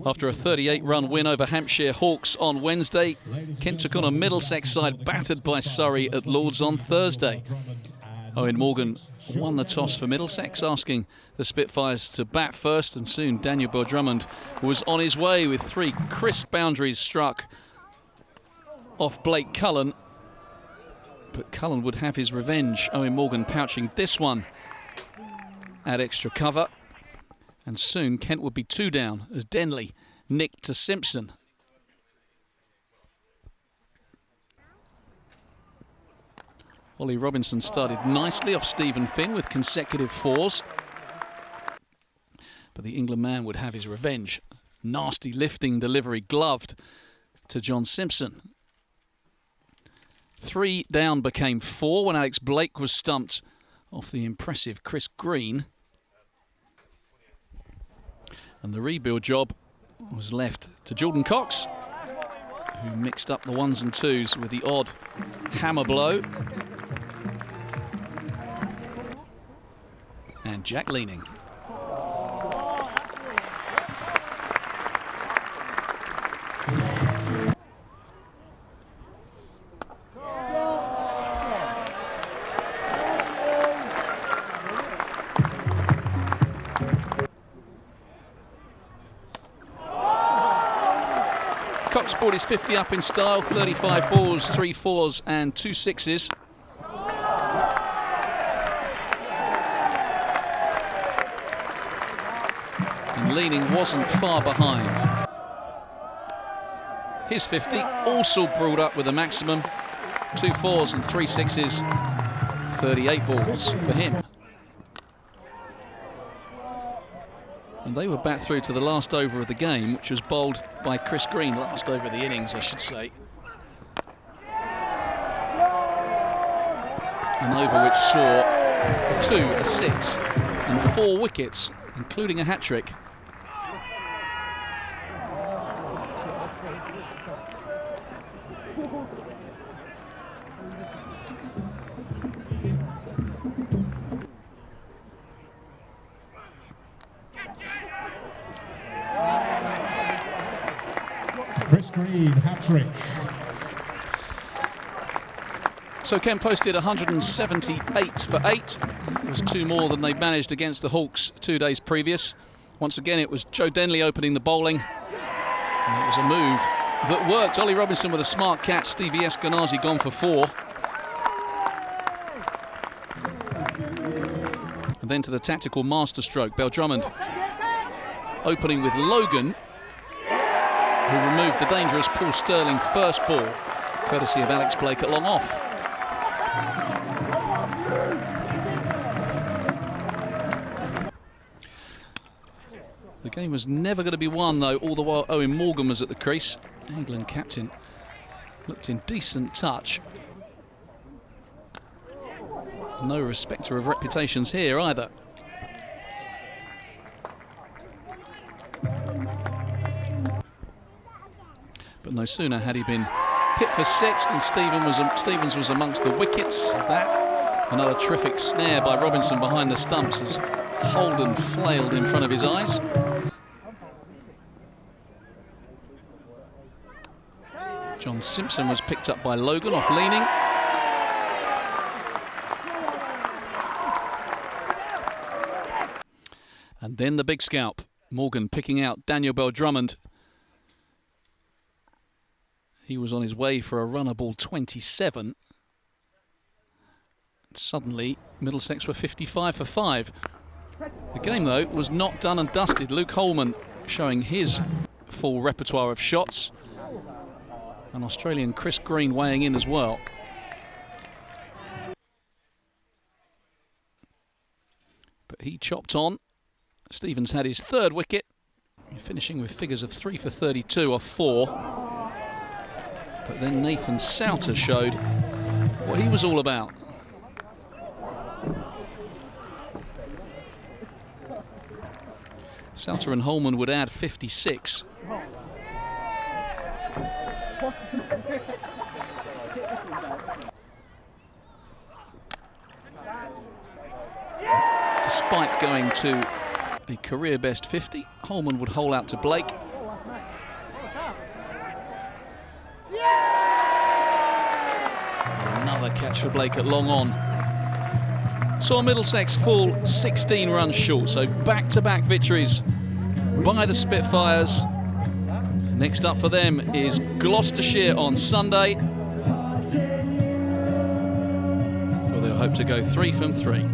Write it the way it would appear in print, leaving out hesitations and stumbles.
After a 38-run win over Hampshire Hawks on Wednesday, Kent took on a Middlesex side battered by Surrey at Lord's on Thursday. Owen Morgan won the toss for Middlesex, asking the Spitfires to bat first, and soon Daniel Bell-Drummond was on his way with 3 crisp boundaries struck off Blake Cullen. But Cullen would have his revenge. Owen Morgan pouching this one at extra cover. And soon Kent would be 2 down as Denley nicked to Simpson. Ollie Robinson started nicely off Stephen Finn with consecutive 4s. But the England man would have his revenge. Nasty lifting delivery gloved to John Simpson. 3 down became 4 when Alex Blake was stumped off the impressive Chris Green. And the rebuild job was left to Jordan Cox, who mixed up the 1s and 2s with the odd hammer blow. And Jack Leaning. Cox brought his 50 up in style, 35 balls, 3 4s and 2 6s. And Leaning wasn't far behind. His 50 also brought up with a maximum, 2 4s and 3 6s, 38 balls for him. And they were back through to the last over of the game, which was bowled by Chris Green, last over of the innings, I should say. An over which saw a 2, a 6 and 4 wickets, including a hat-trick. Chris Green, hat-trick. So Kent posted 178 for 8. It was 2 more than they'd managed against the Hawks 2 days previous. Once again, it was Joe Denley opening the bowling. And it was a move that worked. Ollie Robinson with a smart catch. Stevie Eskenazi gone for 4. And then to the tactical masterstroke. Bell-Drummond opening with Logan, who removed the dangerous Paul Sterling first ball, courtesy of Alex Blake at long off. The game was never going to be won, though, all the while Owen Morgan was at the crease. England captain looked in decent touch. No respecter of reputations here either. But no sooner had he been hit for 6 than Stevens was amongst the wickets. That, another terrific snare by Robinson behind the stumps as Holden flailed in front of his eyes. John Simpson was picked up by Logan off Leaning. And then the big scalp. Morgan picking out Daniel Bell-Drummond. He was on his way for a runner ball 27. Suddenly, Middlesex were 55 for 5. The game, though, was not done and dusted. Luke Holman showing his full repertoire of shots. And Australian Chris Green weighing in as well. But he chopped on. Stevens had his 3rd wicket, finishing with figures of 3 for 32 off 4. But then Nathan Souter showed what he was all about. Souter and Holman would add 56. Despite going to a career best 50, Holman would hole out to Blake. match for Blake at long on. Saw Middlesex fall 16 runs short, so back-to-back victories by the Spitfires. Next up for them is Gloucestershire on Sunday, where they'll hope to go 3 from 3.